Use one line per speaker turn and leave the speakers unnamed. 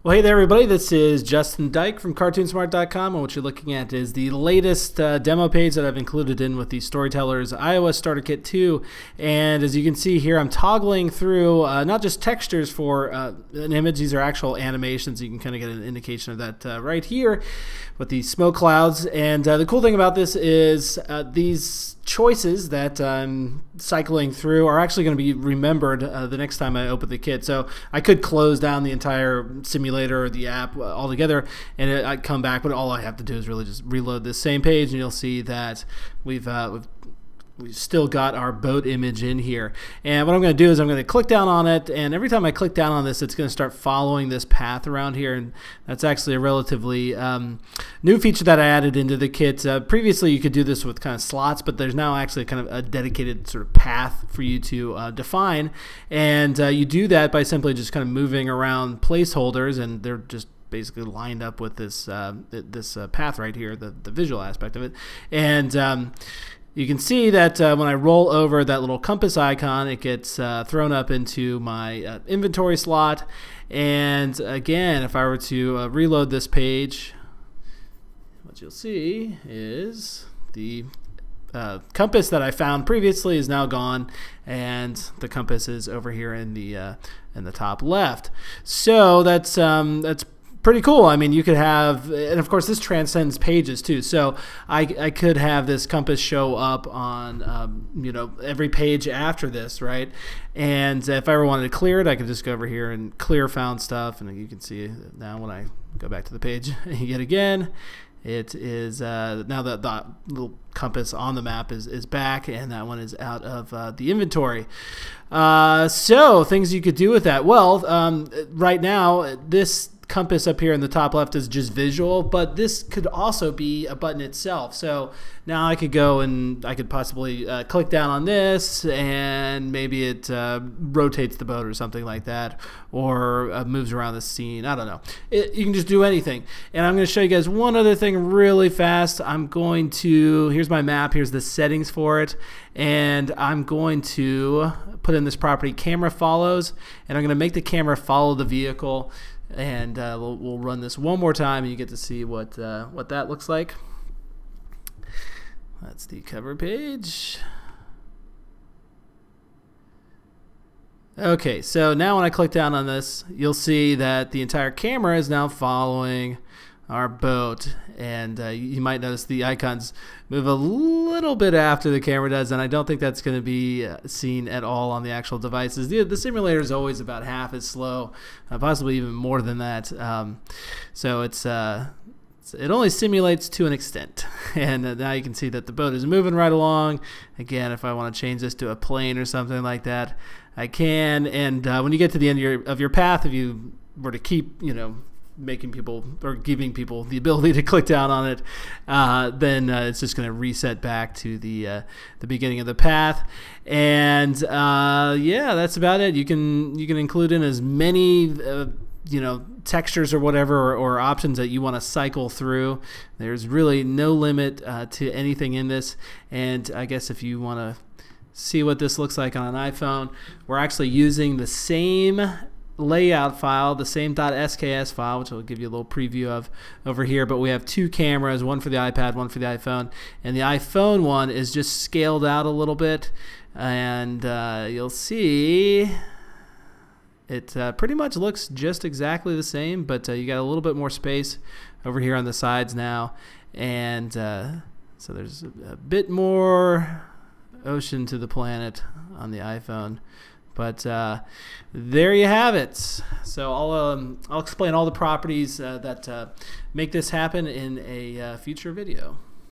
Well, hey there, everybody. This is Justin Dyke from CartoonSmart.com, and what you're looking at is the latest demo page that I've included in with the Storyteller's iOS Starter Kit 2. And as you can see here, I'm toggling through not just textures for an image. These are actual animations. You can kind of get an indication of that right here with the smoke clouds. And the cool thing about this is these choices that I'm cycling through are actually going to be remembered the next time I open the kit. So I could close down the entire simulator or the app altogether and I'd come back, but all I have to do is really just reload this same page and you'll see that we've still got our boat image in here. And what I'm going to do is I'm going to click down on it, and every time I click down on this, it's going to start following this path around here. And that's actually a relatively new feature that I added into the kit. Previously, you could do this with kind of slots, but there's now actually kind of a dedicated sort of path for you to define. And you do that by simply just kind of moving around placeholders, and they're just basically lined up with this path right here, the visual aspect of it. And you can see that when I roll over that little compass icon, it gets thrown up into my inventory slot. And again, if I were to reload this page, what you'll see is the compass that I found previously is now gone, and the compass is over here in the top left. So that's pretty cool. I mean, you could have, and of course this transcends pages too, so I could have this compass show up on you know, every page after this, right? And if I ever wanted to clear it, I could just go over here and clear found stuff, and you can see now when I go back to the page yet again, it is now that the little compass on the map is back, and that one is out of the inventory. So things you could do with that. Well, right now this compass up here in the top left is just visual, but this could also be a button itself. So now I could go and I could possibly click down on this, and maybe it rotates the boat or something like that, or moves around the scene. I don't know. You can just do anything. And I'm going to show you guys one other thing really fast. I'm going to, here's my map, here's the settings for it, and I'm going to put in this property camera follows, and I'm going to make the camera follow the vehicle. And we'll run this one more time, and you get to see what that looks like. That's the cover page. Okay, so now when I click down on this, you'll see that the entire camera is now following our boat, and you might notice the icons move a little bit after the camera does, and I don't think that's going to be seen at all on the actual devices. The simulator is always about half as slow, possibly even more than that. So it only simulates to an extent, and now you can see that the boat is moving right along. Again, if I want to change this to a plane or something like that, I can. And when you get to the end of your path, if you were to keep, you know, making people or giving people the ability to click down on it, then it's just going to reset back to the beginning of the path. And yeah, that's about it. You can include in as many you know, textures or whatever, or options that you want to cycle through. There's really no limit to anything in this. And I guess if you want to see what this looks like on an iPhone, we're actually using the same layout file, the same .sks file, which I'll give you a little preview of over here. But we have two cameras, one for the iPad, one for the iPhone, and the iPhone one is just scaled out a little bit, and you'll see it pretty much looks just exactly the same, but you got a little bit more space over here on the sides now, and so there's a bit more ocean to the planet on the iPhone. But there you have it. So I'll explain all the properties that make this happen in a future video.